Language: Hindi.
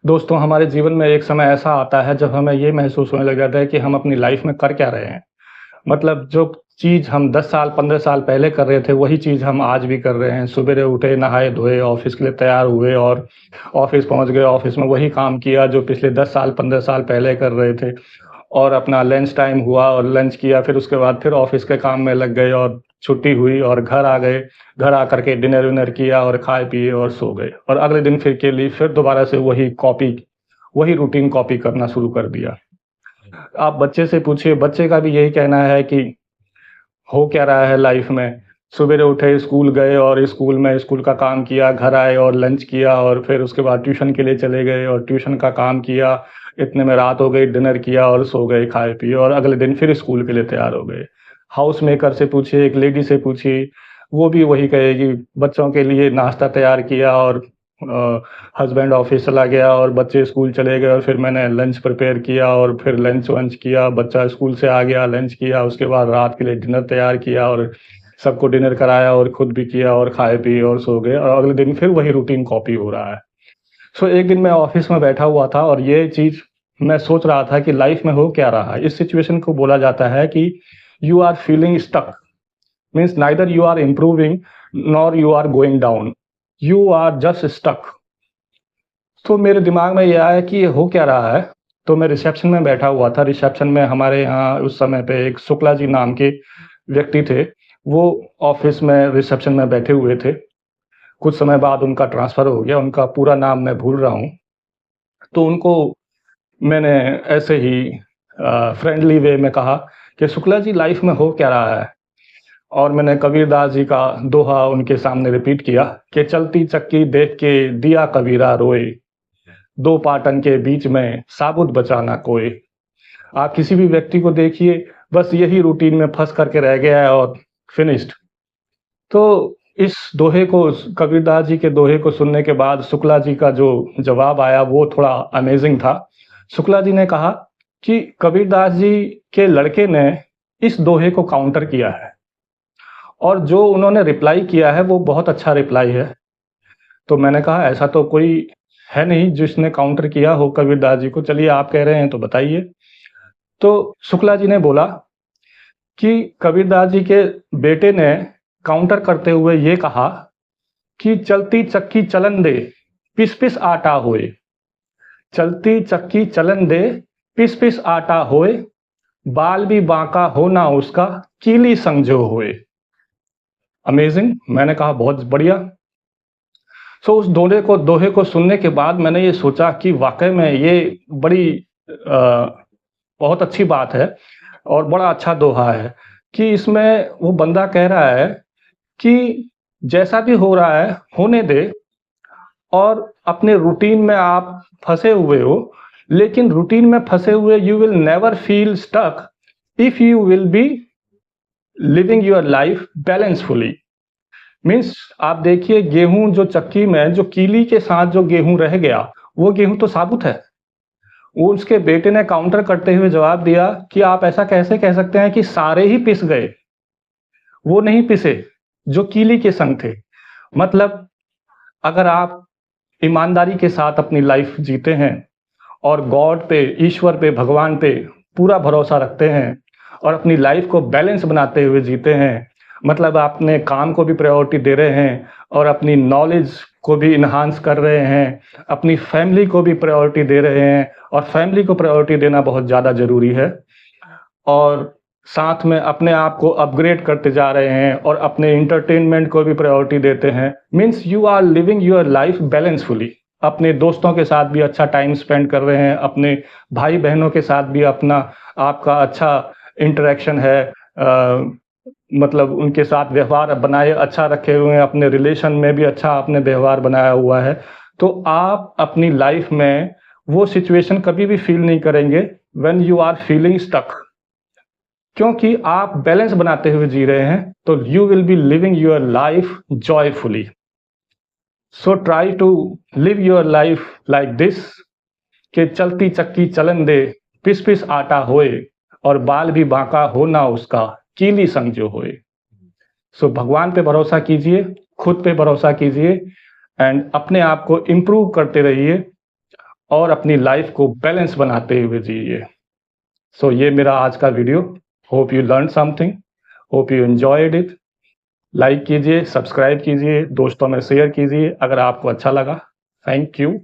दोस्तों, हमारे जीवन में एक समय ऐसा आता है जब हमें ये महसूस होने लग जाता है कि हम अपनी लाइफ में कर क्या रहे हैं। मतलब जो चीज़ हम 10 साल, 15 साल पहले कर रहे थे, वही चीज़ हम आज भी कर रहे हैं। सुबेरे उठे, नहाए-धोए, ऑफ़िस के लिए तैयार हुए और ऑफ़िस पहुँच गए। ऑफ़िस में वही काम किया जो पिछले 10 साल, 15 साल पहले कर रहे थे और अपना लंच टाइम हुआ और लंच किया, फिर उसके बाद फिर ऑफ़िस के काम में लग गए और छुट्टी हुई और घर आ गए। घर आकर के डिनर-विनर किया और खाए-पिए और सो गए और अगले दिन फिर के लिए फिर दोबारा से वही रूटीन कॉपी करना शुरू कर दिया। आप बच्चे से पूछिए, बच्चे का भी यही कहना है कि हो क्या रहा है लाइफ में। सवेरे उठे, स्कूल गए और स्कूल में स्कूल का काम किया, घर आए और लंच किया और फिर उसके बाद ट्यूशन के लिए चले गए और ट्यूशन का काम किया। इतने में रात हो गई, डिनर किया और सो गए, खाए-पिए और अगले दिन फिर स्कूल के लिए तैयार हो गए। हाउस मेकर से पूछिए, एक लेडी से पूछिए, वो भी वही कहेगी, बच्चों के लिए नाश्ता तैयार किया और हस्बैंड ऑफ़िस चला गया और बच्चे स्कूल चले गए और फिर मैंने लंच प्रिपेयर किया और फिर लंच-वंच किया, बच्चा स्कूल से आ गया, लंच किया, उसके बाद रात के लिए डिनर तैयार किया और सबको डिनर कराया और खुद भी किया और खाए-पिए और सो गए और अगले दिन फिर वही रूटीन कॉपी हो रहा है। सो एक दिन मैं ऑफ़िस में बैठा हुआ था और ये चीज़ मैं सोच रहा था कि लाइफ़ में हो क्या रहा है? इस सिचुएशन को बोला जाता है कि you are feeling stuck, means neither you are improving nor you are going down, you are just stuck. तो मेरे दिमाग में ये आया कि ये हो क्या रहा है? तो मैं रिसेप्शन में बैठा हुआ था। रिसेप्शन में हमारे यहाँ उस समय पे एक शुक्ला जी नाम के व्यक्ति थे। वो ऑफ़िस में रिसेप्शन में बैठे हुए थे। कुछ समय बाद उनका ट्रांसफ़र हो गया, उनका पूरा नाम मैं भूल रहा हूँ। तो उनको मैंने ऐसे ही फ्रेंडली वे में कहा कि शुक्ला जी, लाइफ़ में हो क्या रहा है? और मैंने कबीरदास जी का दोहा उनके सामने रिपीट किया कि चलती चक्की देख के दिया कबीरा रोए, दो पाटन के बीच में साबुत बचा ना कोई। आप किसी भी व्यक्ति को देखिए, बस यही रूटीन में फँस करके रह गया है और फिनिश्ड। तो इस दोहे को, कबीरदास जी के दोहे को सुनने के बाद शुक्ला जी का जो जवाब आया वो थोड़ा अमेज़िंग था। शुक्ला जी ने कहा कि कबीरदास जी के लड़के ने इस दोहे को काउंटर किया है और जो उन्होंने रिप्लाई किया है वो बहुत अच्छा रिप्लाई है। तो मैंने कहा ऐसा तो कोई है नहीं जिसने काउंटर किया हो कबीरदास जी को, चलिए आप कह रहे हैं तो बताइए। तो शुक्ला जी ने बोला कि कबीरदास जी के बेटे ने काउंटर करते हुए ये कहा कि चलती चक्की चलन दे, पिस-पिस आटा होए। चलती चक्की चलन दे, पिस-पिस आटा होए, बाल भी बांका हो ना उसका, कीली समझो होए। अमेज़िंग! मैंने कहा बहुत बढ़िया। सो उस दोहे को सुनने के बाद मैंने ये सोचा कि वाक़ई में ये बड़ी बहुत अच्छी बात है और बड़ा अच्छा दोहा है कि इसमें वो बंदा कह रहा है कि जैसा भी हो रहा है, होने दे और अपने रूटीन में आप फँसे हुए हो, लेकिन रूटीन में फँसे हुए you will never feel stuck if you will be living your life balancefully. Means आप देखिए, गेहूँ जो चक्की में जो कीली के साथ जो गेहूँ रह गया, वो गेहूँ तो साबुत है। वो उसके बेटे ने काउंटर करते हुए जवाब दिया कि आप ऐसा कैसे कह सकते हैं कि सारे ही पिस गए? वो नहीं पिसे, जो कीली के संग थे। मतलब अगर आप ईमानदारी के साथ अपनी लाइफ जीते हैं और गॉड पे, ईश्वर पे, भगवान पे पूरा भरोसा रखते हैं और अपनी लाइफ को बैलेंस बनाते हुए जीते हैं, मतलब आप अपने काम को भी प्रायोरिटी दे रहे हैं और अपनी नॉलेज को भी एनहांस कर रहे हैं, अपनी फैमिली को भी प्रायोरिटी दे रहे हैं और फैमिली को प्रायोरिटी देना बहुत ज़्यादा ज़रूरी है और साथ में अपने आप को अपग्रेड करते जा रहे हैं और अपने एंटरटेनमेंट को भी प्रायोरिटी देते हैं। Means you are living your life balancefully. अपने दोस्तों के साथ भी अच्छा टाइम स्पेंड कर रहे हैं, अपने भाई-बहनों के साथ भी अपना आपका अच्छा इंटरैक्शन है, मतलब उनके साथ व्यवहार बनाए अच्छा रखे हुए हैं, अपने रिलेशन में भी अच्छा आपने व्यवहार बनाया हुआ है। तो आप अपनी लाइफ में वो सिचुएशन कभी भी फ़ील नहीं करेंगे when you are feeling stuck, क्योंकि आप बैलेंस बनाते हुए जी रहे हैं, तो you will be living your life joyfully. So try to live your life like this कि चलती चक्की चलन दे, पिस-पिस आटा होए और बाल भी बांका हो ना उसका, कीली संग जो होए। सो भगवान पे भरोसा कीजिए, खुद पे भरोसा कीजिए एंड अपने आप को इम्प्रूव करते रहिए और अपनी लाइफ को बैलेंस बनाते हुए जिए। सो ये मेरा आज का video. Hope you learn something, hope you enjoyed it. Like कीजिए, सब्सक्राइब कीजिए, दोस्तों में शेयर कीजिए अगर आपको अच्छा लगा। Thank you.